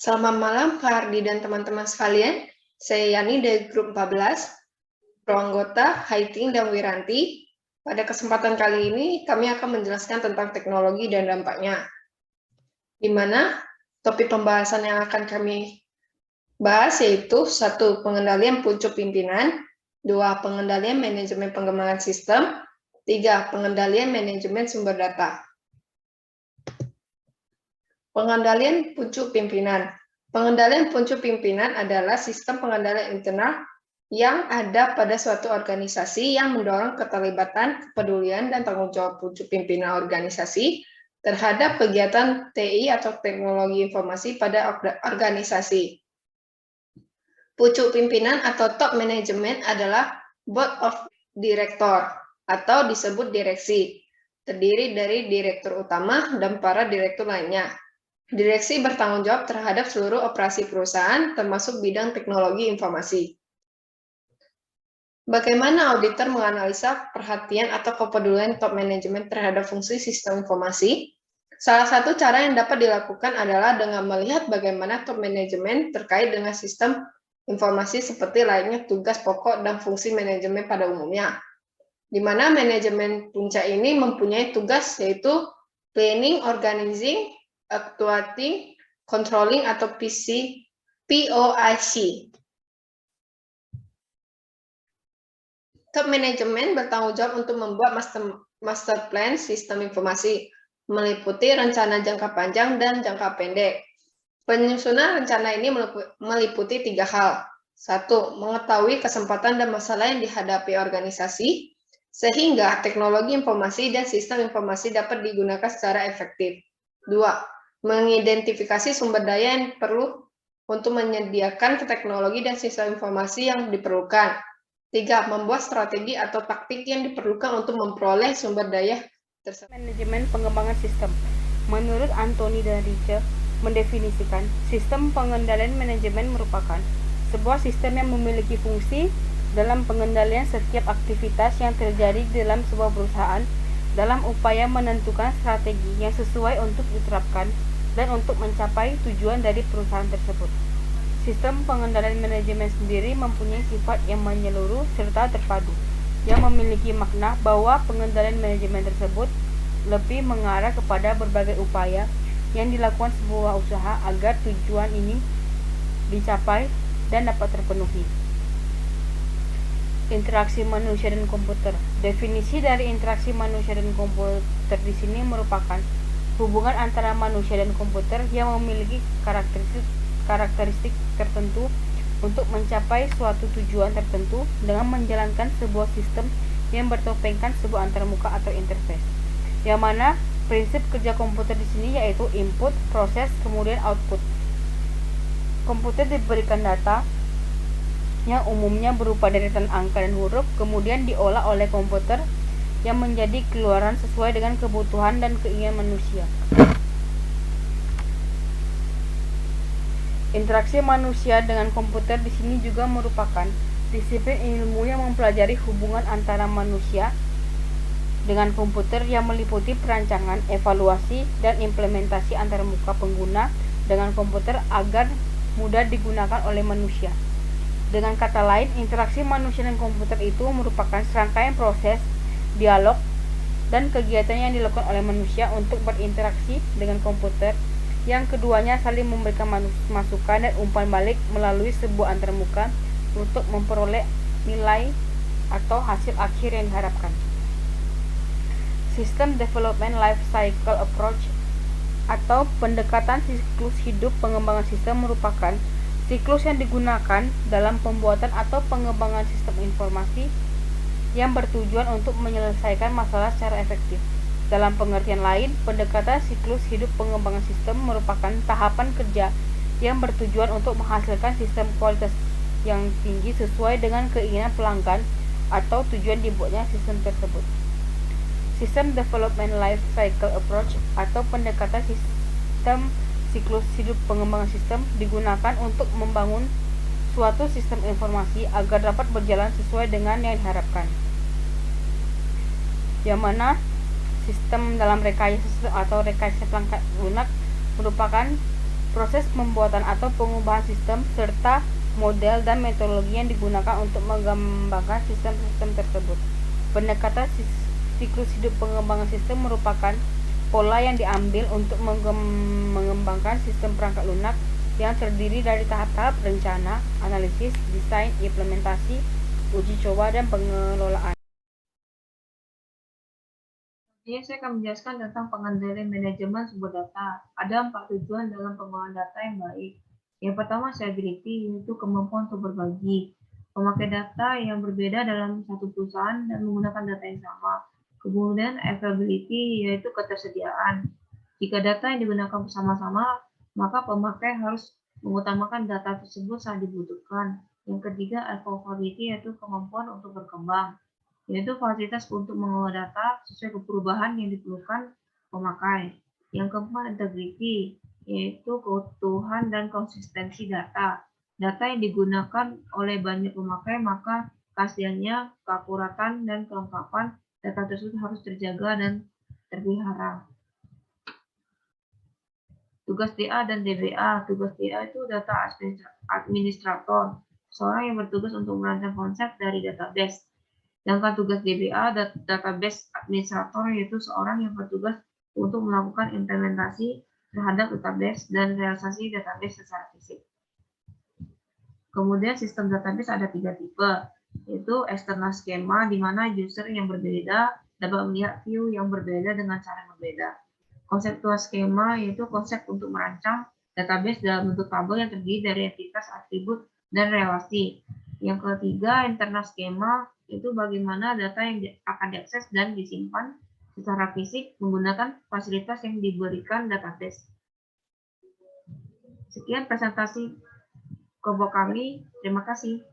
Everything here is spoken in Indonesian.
Selamat malam Kak Ardi dan teman-teman sekalian. Saya Yani dari grup 14, pro anggota Haiting dan Wiranti. Pada kesempatan kali ini kami akan menjelaskan tentang teknologi dan dampaknya. Di mana topik pembahasan yang akan kami bahas yaitu 1. Pengendalian pucuk pimpinan, 2. Pengendalian manajemen pengembangan sistem, 3. Pengendalian manajemen sumber data. Pengendalian pucuk pimpinan. Pengendalian pucuk pimpinan adalah sistem pengendalian internal yang ada pada suatu organisasi yang mendorong keterlibatan, kepedulian, dan tanggung jawab pucuk pimpinan organisasi terhadap kegiatan TI atau teknologi informasi pada organisasi. Pucuk pimpinan atau top management adalah board of director atau disebut direksi, terdiri dari direktur utama dan para direktur lainnya. Direksi bertanggung jawab terhadap seluruh operasi perusahaan, termasuk bidang teknologi informasi. Bagaimana auditor menganalisa perhatian atau kepedulian top manajemen terhadap fungsi sistem informasi? Salah satu cara yang dapat dilakukan adalah dengan melihat bagaimana top manajemen terkait dengan sistem informasi seperti lainnya tugas pokok dan fungsi manajemen pada umumnya. Di mana manajemen puncak ini mempunyai tugas yaitu planning, organizing, actuating, controlling atau POIC. Top manajemen bertanggung jawab untuk membuat master plan sistem informasi, meliputi rencana jangka panjang dan jangka pendek. Penyusunan rencana ini meliputi 3 hal. 1. Mengetahui kesempatan dan masalah yang dihadapi organisasi, sehingga teknologi informasi dan sistem informasi dapat digunakan secara efektif. 2. Mengidentifikasi sumber daya yang perlu untuk menyediakan teknologi dan sistem informasi yang diperlukan. 3. Membuat strategi atau taktik yang diperlukan untuk memperoleh sumber daya tersebut. Manajemen pengembangan sistem. Menurut Anthony dan Richard, mendefinisikan sistem pengendalian manajemen merupakan sebuah sistem yang memiliki fungsi dalam pengendalian setiap aktivitas yang terjadi dalam sebuah perusahaan dalam upaya menentukan strategi yang sesuai untuk diterapkan dan untuk mencapai tujuan dari perusahaan tersebut. Sistem pengendalian manajemen sendiri mempunyai sifat yang menyeluruh serta terpadu, yang memiliki makna bahwa pengendalian manajemen tersebut lebih mengarah kepada berbagai upaya yang dilakukan sebuah usaha agar tujuan ini dicapai dan dapat terpenuhi. Interaksi manusia dan komputer. Definisi dari interaksi manusia dan komputer di sini merupakan hubungan antara manusia dan komputer yang memiliki karakteristik tertentu untuk mencapai suatu tujuan tertentu dengan menjalankan sebuah sistem yang bertopengkan sebuah antarmuka atau interface. Yang mana prinsip kerja komputer di sini yaitu input, proses, kemudian output. Komputer diberikan data yang umumnya berupa deretan angka dan huruf, kemudian diolah oleh komputer yang menjadi keluaran sesuai dengan kebutuhan dan keinginan manusia. Interaksi manusia dengan komputer di sini juga merupakan disiplin ilmu yang mempelajari hubungan antara manusia dengan komputer yang meliputi perancangan, evaluasi, dan implementasi antarmuka pengguna dengan komputer agar mudah digunakan oleh manusia. Dengan kata lain, interaksi manusia dan komputer itu merupakan serangkaian proses, dialog, dan kegiatan yang dilakukan oleh manusia untuk berinteraksi dengan komputer yang keduanya saling memberikan masukan dan umpan balik melalui sebuah antarmuka untuk memperoleh nilai atau hasil akhir yang diharapkan. System Development Life Cycle Approach atau pendekatan siklus hidup pengembangan sistem merupakan siklus yang digunakan dalam pembuatan atau pengembangan sistem informasi yang bertujuan untuk menyelesaikan masalah secara efektif. Dalam pengertian lain, pendekatan siklus hidup pengembangan sistem merupakan tahapan kerja yang bertujuan untuk menghasilkan sistem kualitas yang tinggi sesuai dengan keinginan pelanggan atau tujuan dibuatnya sistem tersebut. System Development Life Cycle Approach atau pendekatan sistem siklus hidup pengembangan sistem digunakan untuk membangun suatu sistem informasi agar dapat berjalan sesuai dengan yang diharapkan. Yang mana sistem dalam rekayasa atau rekayasa perangkat lunak merupakan proses pembuatan atau pengubahan sistem, serta model dan metodologi yang digunakan untuk mengembangkan sistem-sistem tersebut. Pendekatan siklus hidup pengembangan sistem merupakan pola yang diambil untuk mengembangkan sistem perangkat lunak yang terdiri dari tahap-tahap rencana, analisis, desain, implementasi, uji coba, dan pengelolaan. Ini saya akan menjelaskan tentang pengendalian manajemen sumber data. Ada 4 tujuan dalam pengelolaan data yang baik. Yang pertama, stability, yaitu kemampuan untuk berbagi. Memakai data yang berbeda dalam satu perusahaan dan menggunakan data yang sama. Kemudian, availability, yaitu ketersediaan. Jika data yang digunakan bersama-sama, maka pemakai harus mengutamakan data tersebut saat dibutuhkan. Yang ketiga, evolvability, yaitu kemampuan untuk berkembang, yaitu fasilitas untuk mengelola data sesuai perubahan yang diperlukan pemakai. Yang keempat, integrity, yaitu keutuhan dan konsistensi data. Data yang digunakan oleh banyak pemakai, maka keasliannya, keakuratan, dan kelengkapan data tersebut harus terjaga dan terpelihara. Tugas DA dan DBA. Tugas DA itu data administrator, seorang yang bertugas untuk merancang konsep dari database. Sedangkan tugas DBA, database administrator, yaitu seorang yang bertugas untuk melakukan implementasi terhadap database dan realisasi database secara fisik. Kemudian sistem database ada 3 tipe, yaitu external schema, di mana user yang berbeda dapat melihat view yang berbeda dengan cara yang berbeda. Konseptual schema, yaitu konsep untuk merancang database dalam bentuk tabel yang terdiri dari entitas, atribut, dan relasi. Yang ketiga, internal schema, itu bagaimana data yang akan diakses dan disimpan secara fisik menggunakan fasilitas yang diberikan database. Sekian presentasi kelompok kami. Terima kasih.